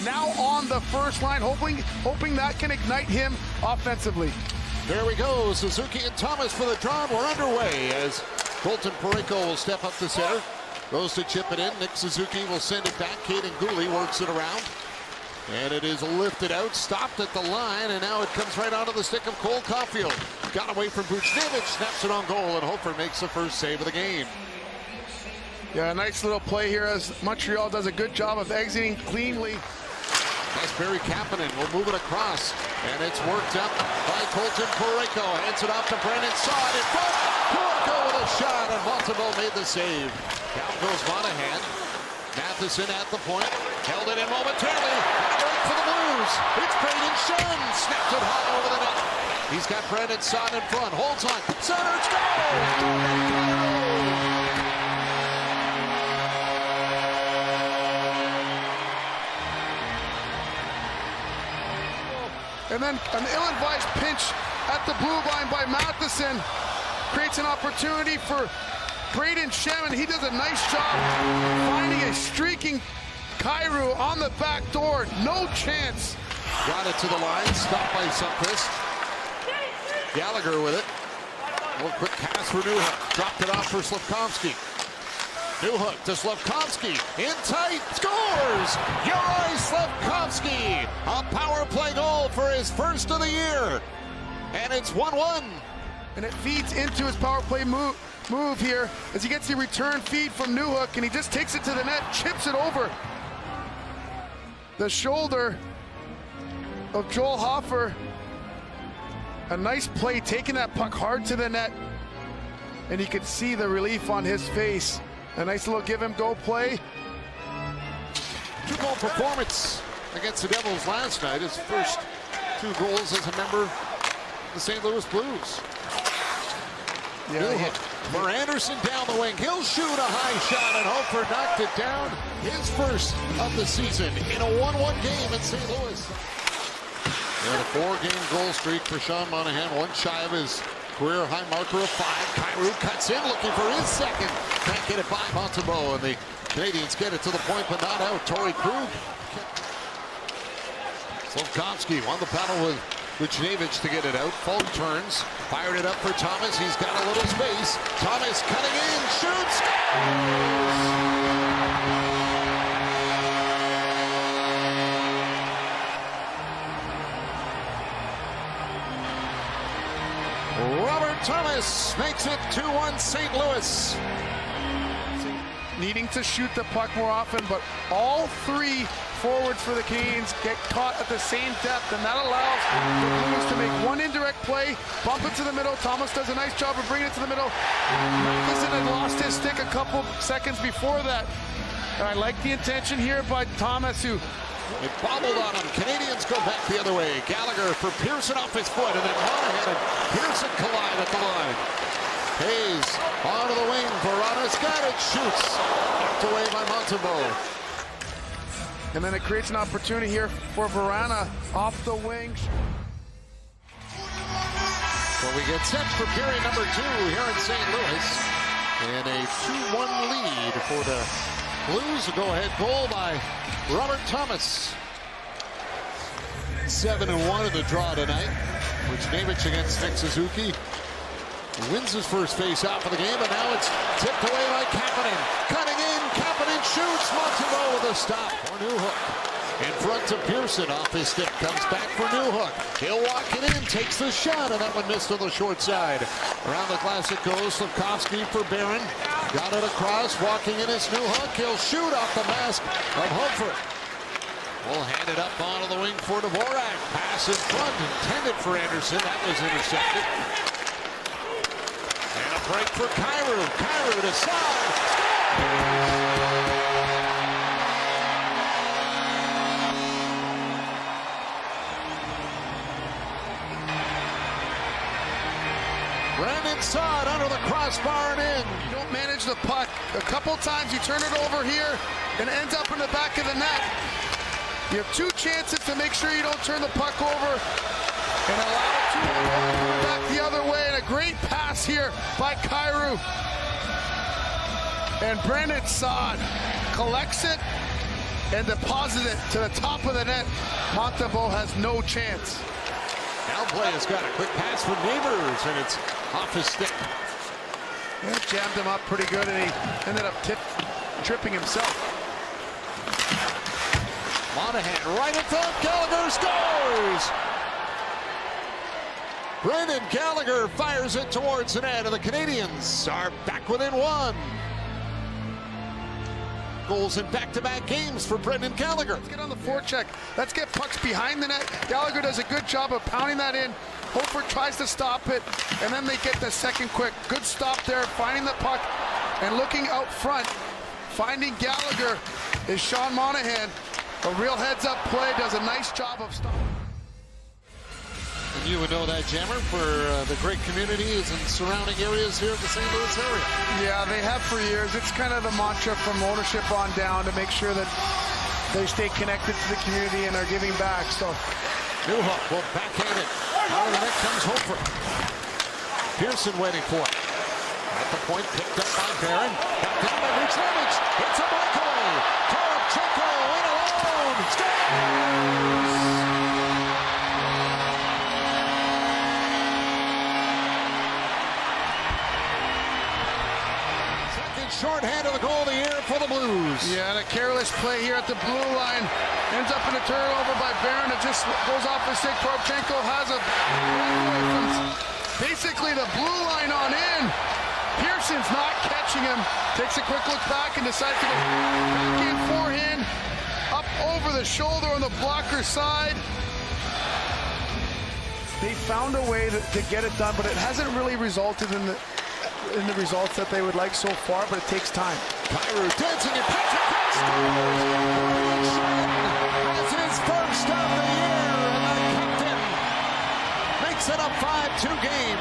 Now on the first line, hoping that can ignite him offensively. There we go. Suzuki and Thomas for the draw. We're underway as Colton Parayko will step up to center. Goes to chip it in. Nick Suzuki will send it back. Caden Gooley works it around. And it is lifted out, stopped at the line, and now it comes right onto the stick of Cole Caulfield. Got away from Buchnevich, snaps it on goal, and Hofer makes the first save of the game. Yeah, a nice little play here as Montreal does a good job of exiting cleanly. That's Barry Kapanen will move it across, and it's worked up by Colton Parayko. Hands it off to Brennan Saad in front. Parayko with a shot, and Montembeault made the save. Down goes Monahan. Matheson at the point, held it in momentarily. Break for the Blues. It's Braden Shen, snapped it high over the net. He's got Brennan Saad in front, holds on, center, goal! And then an ill-advised pinch at the blue line by Matheson creates an opportunity for Braden Shen. He does a nice job finding a streaking Kyrou on the back door. No chance. Got it to the line, stopped by Sundqvist. Gallagher with it. A little quick pass for Newhook. Dropped it off for Slavkovsky. Newhook to Slavkovsky. In tight. Scores! Yuri Slavkovsky. A power play goal for his first of the year. And it's 1-1. And it feeds into his power play move here as he gets the return feed from Newhook, and he just takes it to the net, chips it over the shoulder of Joel Hofer. A nice play, taking that puck hard to the net, and you could see the relief on his face. A nice little give-him-go play. Two-goal performance against the Devils last night. His first 2 goals as a member of the St. Louis Blues. Yeah, for Anderson down the wing. He'll shoot a high shot, and Hofer knocked it down. His first of the season in a 1-1 game in St. Louis. And a 4-game goal streak for Sean Monahan, one shy of his career high marker of 5. Kyrou cuts in, looking for his second. Can't get it by Montembeault, and the Canadiens get it to the point, but not out. Torrey Krug. Slavkovsky won the battle with Buchnevich to get it out. Full turns, fired it up for Thomas. He's got a little space. Thomas cutting in, shoots, Robert Thomas makes it 2-1 St. Louis. Needing to shoot the puck more often, but all 3 forwards for the Canadiens get caught at the same depth, and that allows the Blues to make one indirect play, bump it to the middle. Thomas does a nice job of bringing it to the middle. Matheson had lost his stick a couple seconds before that. And I like the intention here by Thomas, who it bobbled on him. Canadiens go back the other way. Gallagher for Pearson off his foot, and then Monahan and Pearson collide at the line. Hayes onto the wing. Verana's got it. Shoots. Knocked away by Montembeault. And then it creates an opportunity here for Verana off the wing. So we get set for period number 2 here in St. Louis. And a 2-1 lead for the Blues. A go-ahead goal by Robert Thomas. 7-1 in the draw tonight. Buchnevich against Nick Suzuki. Wins his first face-off of the game, and now it's tipped away by Kapanen. Cutting in, Kapanen shoots. Montembeault with a stop for Newhook. In front to Pearson, off his stick, comes back for Newhook. He'll walk it in, takes the shot, and that one missed on the short side. Around the glass it goes. Slavkovsky for Barron. Got it across, walking in his Newhook. He'll shoot off the mask of Hofer. We'll hand it up onto the wing for Dvorak. Pass in front, intended for Anderson. That was intercepted. And a break for Kyrou. Kyrou to side. Brandon Saad under the crossbar and in. You don't manage the puck. A couple times you turn it over here and it ends up in the back of the net. You have 2 chances to make sure you don't turn the puck over and allow it to go back the other way. And a great pass here by Kyrou. And Brandon Saad collects it and deposit it to the top of the net, Montembeault has no chance. Now play has got a quick pass from Neighbors, and it's off his stick. Yeah, jammed him up pretty good, and he ended up tripping himself. Monahan right in front. Gallagher scores! Brendan Gallagher fires it towards the net, and the Canadiens are back within one. Goals in back-to-back games for Brendan Gallagher. Let's get on the forecheck. Let's get pucks behind the net. Gallagher does a good job of pounding that in. Hofer tries to stop it, and then they get the second quick. Good stop there, finding the puck and looking out front. Finding Gallagher is Sean Monahan. A real heads-up play, does a nice job of stopping. And you would know that, Jammer, for the great communities and surrounding areas here in the St. Louis area. Yeah, they have for years. It's kind of the mantra from ownership on down to make sure that they stay connected to the community and are giving back. So Newhook will backhand it. Out of the net comes Hofer. Pearson waiting for it. At the point, picked up by Barron. Back down by Vucevic. It's a breakaway. Toropchenko in alone. Scores! Shorthand of the goal of the year for the Blues. Yeah, and a careless play here at the blue line. Ends up in a turnover by Barron. It just goes off the stick. Toropchenko has a basically the blue line on in. Pearson's not catching him. Takes a quick look back and decides to go backhand forehand up over the shoulder on the blocker side. They found a way to get it done, but it hasn't really resulted in the results that they would like so far, but it takes time. Kyrou dancing and Patrick has his first of the year, and the captain makes it a 5-2 game.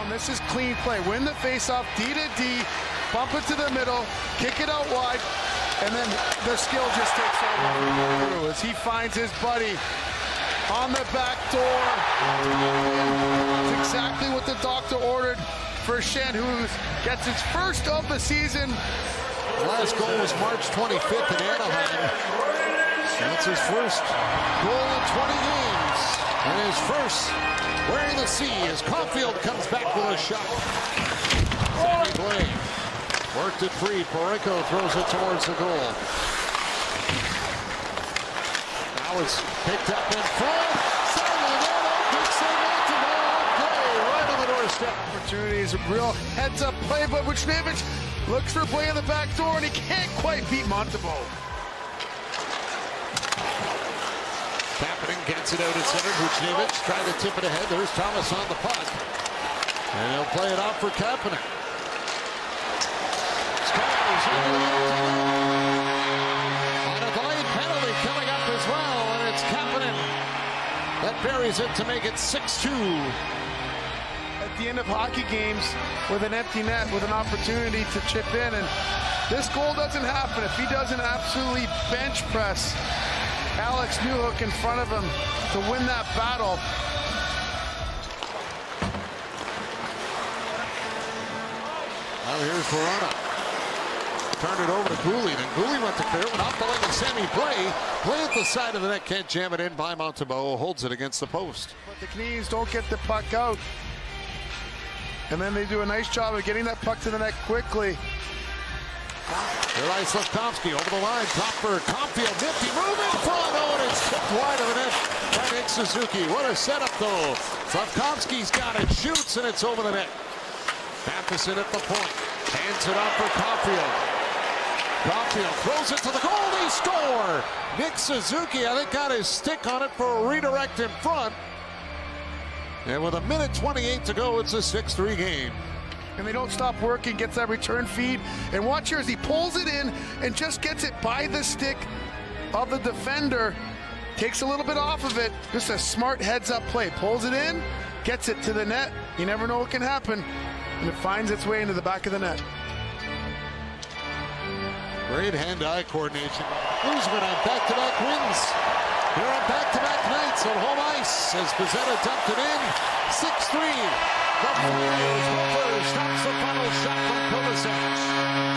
This is clean play. Win the faceoff, D to D, bump it to the middle, kick it out wide, and then the skill just takes over as he finds his buddy on the back door. That's exactly what the doctor ordered for Shen, who gets his first of the season. The last goal was March 25th in Anaheim. That's his first goal in 20 games. And his first wearing the C as Caulfield comes back with a shot. Sammy Blais worked it free. Porrico throws it towards the goal. Now it's picked up in front. Right on the doorstep. Opportunities, a real heads-up play, but Vucevic looks for play in the back door, and he can't quite beat Montembeault. Kapanen gets it out at center. Vucevic trying to tip it ahead. There's Thomas on the puck. And he'll play it off for Kapanen. Scores on a delayed penalty coming up as well, and it's Kapanen that buries it to make it 6-2. At the end of hockey games with an empty net, with an opportunity to chip in, and this goal doesn't happen if he doesn't absolutely bench press Alex Newhook in front of him to win that battle. Now here's Verona. Turned it over to Gouli, and Gouli went to clear, went off the leg of Sammy Blais. Play at the side of the net, can't jam it in by Montembeault, holds it against the post. But the Canadiens don't get the puck out. And then they do a nice job of getting that puck to the net quickly. Here Slavkovsky over the line, top for Caulfield, nifty move in front, oh, and it's tipped wide of the net by Nick Suzuki. What a setup though. Slavkovsky's got it, shoots, and it's over the net. Matheson at the point, hands it off for Caulfield. Caulfield throws it to the goal, they score! Nick Suzuki, I think, got his stick on it for a redirect in front. And with 1:28 to go, it's a 6-3 game. And they don't stop working, gets that return feed. And watch here as he pulls it in and just gets it by the stick of the defender. Takes a little bit off of it. Just a smart heads-up play. Pulls it in, gets it to the net. You never know what can happen. And it finds its way into the back of the net. Great hand-eye coordination. Bluesmen on back-to-back wins. Here on back-to-back nights on home ice as Pizzetta dumped it in. 6-3. The Flyers stops the final shot from Kovacic.